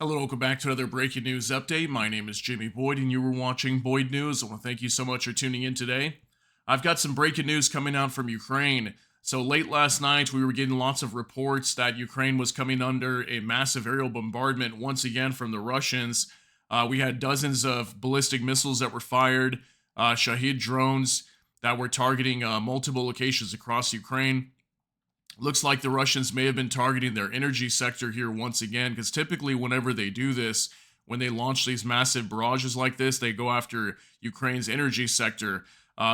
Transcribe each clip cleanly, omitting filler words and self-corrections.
Hello, welcome back to another breaking news update. My name is Jimmy Boyd, and you were watching Boyd News. I want to thank you so much for tuning in today. I've got some breaking news coming out from Ukraine. So, late last night, we were getting lots of reports that Ukraine was coming under a massive aerial bombardment once again from the Russians. We had dozens of ballistic missiles that were fired, Shahid drones that were targeting multiple locations across Ukraine. Looks like the Russians may have been targeting their energy sector here once again, because typically, whenever they do this, when they launch these massive barrages like this, they go after Ukraine's energy sector.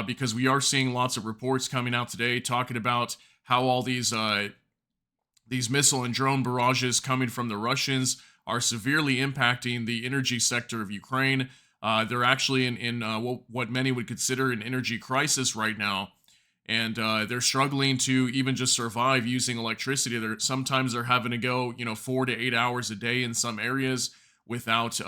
Because we are seeing lots of reports coming out today talking about how all these missile and drone barrages coming from the Russians are severely impacting the energy sector of Ukraine. They're actually in what many would consider an energy crisis right now, and they're struggling to even just survive using electricity. They're having to go 4 to 8 hours a day in some areas without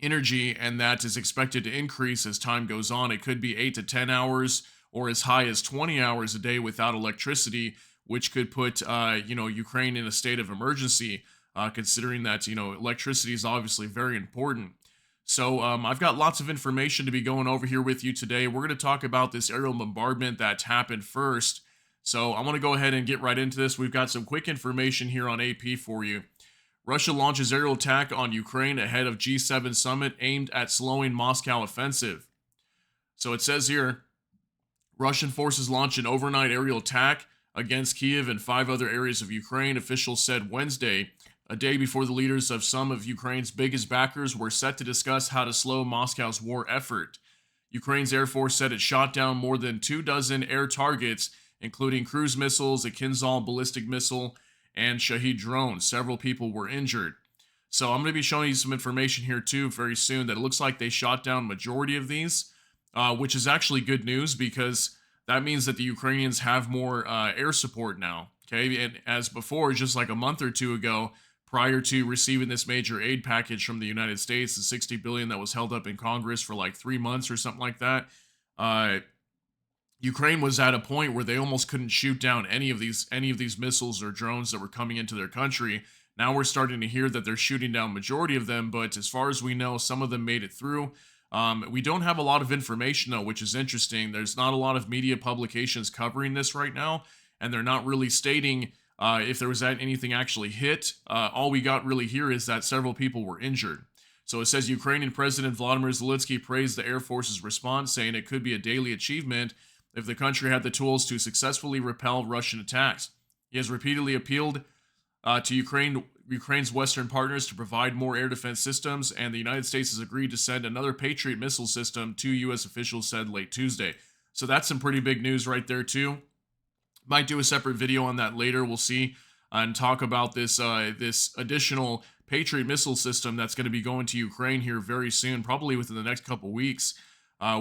energy, and that is expected to increase as time goes on. It could be 8 to 10 hours or as high as 20 hours a day without electricity, which could put Ukraine in a state of emergency, considering that electricity is obviously very important. So I've got lots of information to be going over here with you today. We're going to talk about this aerial bombardment that happened first. So I want to go ahead and get right into this. We've got some quick information here on AP for you. Russia launches aerial attack on Ukraine ahead of G7 summit aimed at slowing Moscow offensive. So it says here, Russian forces launched an overnight aerial attack against Kiev and 5 other areas of Ukraine, officials said Wednesday, a day before the leaders of some of Ukraine's biggest backers were set to discuss how to slow Moscow's war effort. Ukraine's Air Force said it shot down more than 24 air targets, including cruise missiles, a Kinzhal ballistic missile, and Shahid drones. Several people were injured. So I'm going to be showing you some information here too very soon that it looks like they shot down majority of these, which is actually good news because that means that the Ukrainians have more air support now. Okay, and as before, just like a month or two ago, prior to receiving this major aid package from the United States, the $60 billion that was held up in Congress for like 3 months or something like that, Ukraine was at a point where they almost couldn't shoot down any of these missiles or drones that were coming into their country. Now we're starting to hear that they're shooting down majority of them, but as far as we know, some of them made it through. We don't have a lot of information though, which is interesting. There's not a lot of media publications covering this right now, and they're not really stating if there was anything actually hit. All we got really here is that several people were injured. So it says Ukrainian President Vladimir Zelensky praised the Air Force's response, saying it could be a daily achievement if the country had the tools to successfully repel Russian attacks. He has repeatedly appealed to Ukraine's Western partners to provide more air defense systems, and the United States has agreed to send another Patriot missile system, 2 U.S. officials said late Tuesday. So that's some pretty big news right there too. Might do a separate video on that later. We'll see and talk about this additional Patriot missile system that's going to be going to Ukraine here very soon, probably within the next couple weeks.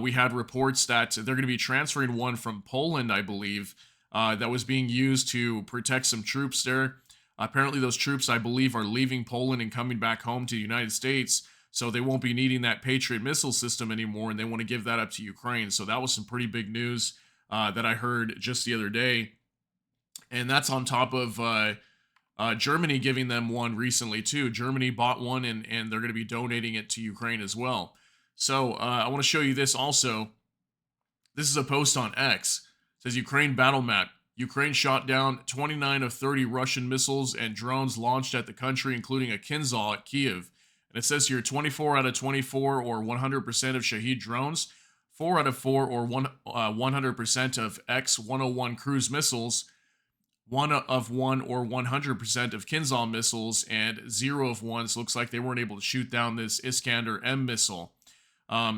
We had reports that they're going to be transferring one from Poland, I believe, that was being used to protect some troops there. Apparently, those troops, I believe, are leaving Poland and coming back home to the United States, so they won't be needing that Patriot missile system anymore, and they want to give that up to Ukraine. So that was some pretty big news that I heard just the other day. And that's on top of Germany giving them one recently, too. Germany bought one, and they're going to be donating it to Ukraine as well. So I want to show you this also. This is a post on X. It says Ukraine battle map. Ukraine shot down 29 of 30 Russian missiles and drones launched at the country, including a Kinzhal at Kiev. And it says here 24 out of 24 or 100% of Shahid drones, 4 out of 4 or 100% of X-101 cruise missiles, 1 of 1 or 100% of Kinzhal missiles, and 0 of 1. So it looks like they weren't able to shoot down this Iskander M missile.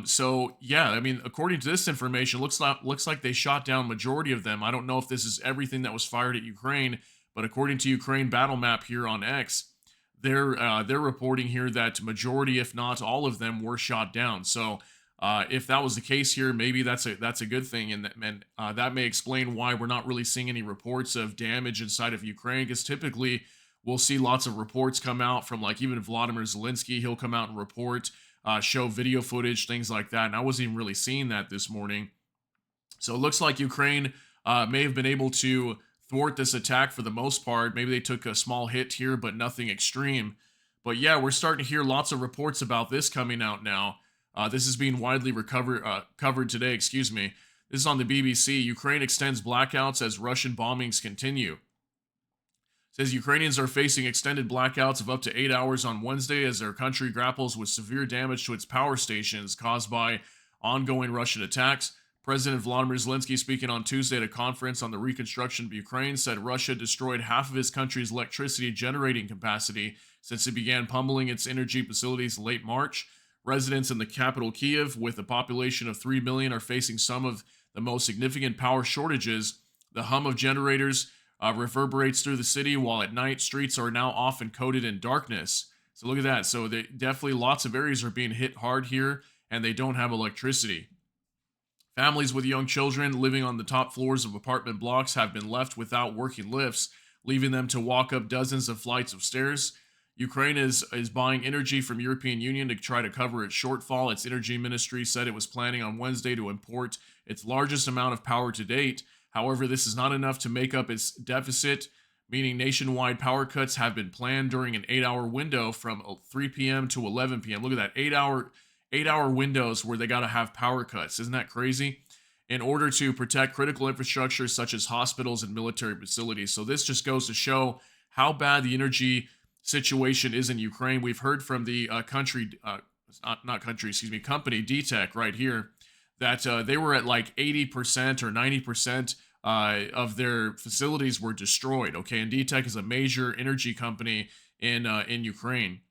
So yeah, I mean, according to this information, looks like they shot down majority of them. I don't know if this is everything that was fired at Ukraine, but according to Ukraine battle map here on X, they're reporting here that majority, if not all of them, were shot down. So if that was the case here, maybe that's a good thing, and that may explain why we're not really seeing any reports of damage inside of Ukraine. Because typically we'll see lots of reports come out from like even Vladimir Zelensky. He'll come out and report. Show video footage, things like that. And I wasn't even really seeing that this morning. So it looks like Ukraine may have been able to thwart this attack for the most part. Maybe they took a small hit here, but nothing extreme. But yeah, we're starting to hear lots of reports about this coming out now. This is being widely covered today. Excuse me. This is on the BBC. Ukraine extends blackouts as Russian bombings continue. Says Ukrainians are facing extended blackouts of up to 8 hours on Wednesday as their country grapples with severe damage to its power stations caused by ongoing Russian attacks. President Vladimir Zelensky, speaking on Tuesday at a conference on the reconstruction of Ukraine, said Russia destroyed half of his country's electricity generating capacity since it began pummeling its energy facilities in late March. Residents in the capital, Kiev, with a population of 3 million, are facing some of the most significant power shortages. The hum of generators reverberates through the city, while at night, streets are now often coated in darkness. So look at that. So definitely lots of areas are being hit hard here, and they don't have electricity. Families with young children living on the top floors of apartment blocks have been left without working lifts, leaving them to walk up dozens of flights of stairs. Ukraine is buying energy from European Union to try to cover its shortfall. Its energy ministry said it was planning on Wednesday to import its largest amount of power to date. However, this is not enough to make up its deficit, meaning nationwide power cuts have been planned during an 8-hour window from 3 p.m. to 11 p.m. Look at that, 8-hour windows where they got to have power cuts. Isn't that crazy? In order to protect critical infrastructure such as hospitals and military facilities. So this just goes to show how bad the energy situation is in Ukraine. We've heard from the company DTEC right here that they were at like 80% or 90% of their facilities were destroyed. Okay, and DTEC is a major energy company in Ukraine.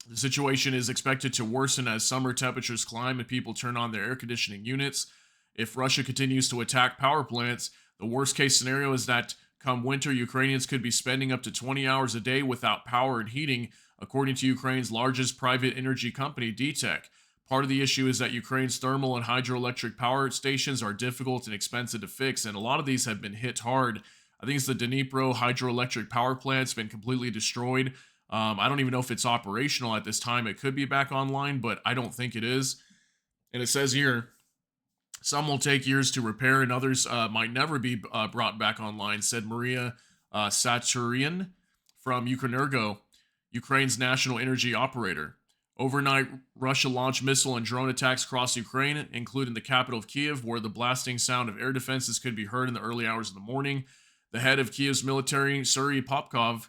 The situation is expected to worsen as summer temperatures climb and people turn on their air conditioning units. If Russia continues to attack power plants, the worst case scenario is that come winter, Ukrainians could be spending up to 20 hours a day without power and heating, according to Ukraine's largest private energy company, DTEC. Part of the issue is that Ukraine's thermal and hydroelectric power stations are difficult and expensive to fix, and a lot of these have been hit hard. I think it's the Dnipro hydroelectric power plant's been completely destroyed. I don't even know if it's operational at this time. It could be back online, but I don't think it is. And it says here, some will take years to repair and others might never be brought back online, said Maria Saturian from Ukrenergo, Ukraine's national energy operator. Overnight, Russia launched missile and drone attacks across Ukraine, including the capital of Kiev, where the blasting sound of air defenses could be heard in the early hours of the morning. The head of Kiev's military, Suri Popko,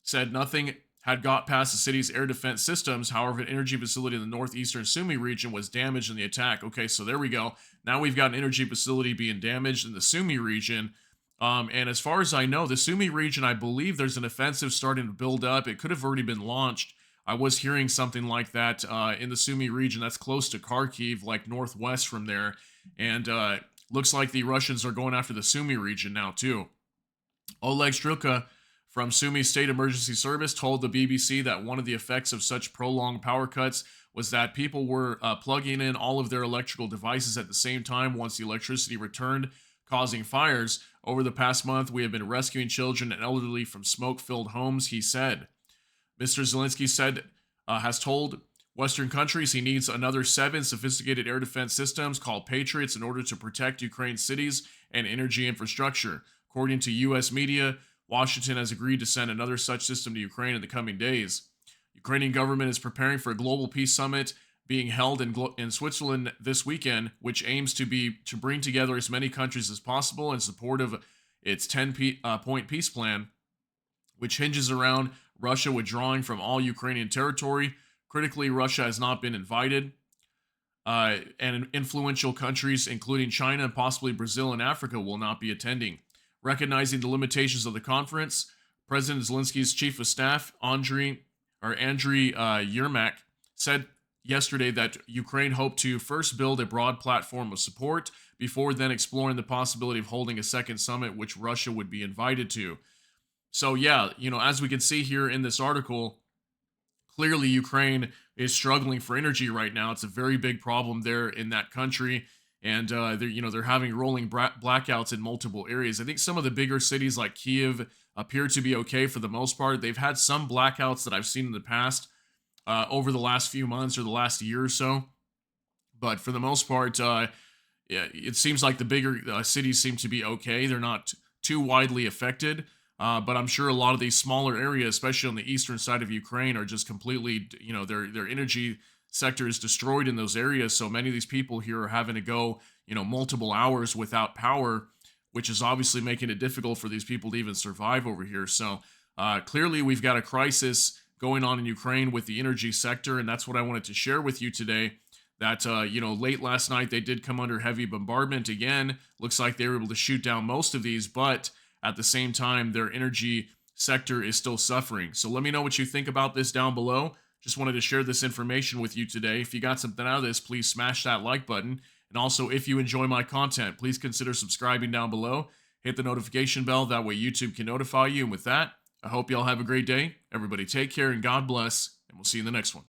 said nothing had got past the city's air defense systems. However, an energy facility in the northeastern Sumy region was damaged in the attack. Okay, so there we go. Now we've got an energy facility being damaged in the Sumy region. And as far as I know, the Sumy region, I believe there's an offensive starting to build up. It could have already been launched. I was hearing something like that in the Sumy region. That's close to Kharkiv, like northwest from there. And looks like the Russians are going after the Sumy region now, too. Oleg Strelka from Sumy State Emergency Service told the BBC that one of the effects of such prolonged power cuts was that people were plugging in all of their electrical devices at the same time once the electricity returned, causing fires. Over the past month, we have been rescuing children and elderly from smoke-filled homes, he said. Mr. Zelensky has told Western countries he needs another 7 sophisticated air defense systems called Patriots in order to protect Ukraine's cities and energy infrastructure. According to U.S. media, Washington has agreed to send another such system to Ukraine in the coming days. Ukrainian government is preparing for a global peace summit being held in Switzerland this weekend, which aims to bring together as many countries as possible in support of its 10-point peace plan, which hinges around Russia withdrawing from all Ukrainian territory. Critically, Russia has not been invited, and influential countries, including China and possibly Brazil and Africa, will not be attending. Recognizing the limitations of the conference, President Zelensky's chief of staff, Andriy Yermak, said yesterday that Ukraine hoped to first build a broad platform of support before then exploring the possibility of holding a second summit, which Russia would be invited to. So yeah, as we can see here in this article, clearly Ukraine is struggling for energy right now. It's a very big problem there in that country. And they're having rolling blackouts in multiple areas. I think some of the bigger cities like Kiev appear to be okay for the most part. They've had some blackouts that I've seen in the past over the last few months or the last year or so. But for the most part, it seems like the bigger cities seem to be okay. They're not too widely affected. But I'm sure a lot of these smaller areas, especially on the eastern side of Ukraine, are just completely, their energy sector is destroyed in those areas. So many of these people here are having to go, multiple hours without power, which is obviously making it difficult for these people to even survive over here. So clearly, we've got a crisis going on in Ukraine with the energy sector, and that's what I wanted to share with you today. That late last night they did come under heavy bombardment again. Looks like they were able to shoot down most of these, but at the same time, their energy sector is still suffering. So let me know what you think about this down below. Just wanted to share this information with you today. If you got something out of this, please smash that like button. And also, if you enjoy my content, please consider subscribing down below. Hit the notification bell. That way YouTube can notify you. And with that, I hope y'all have a great day. Everybody take care and God bless. And we'll see you in the next one.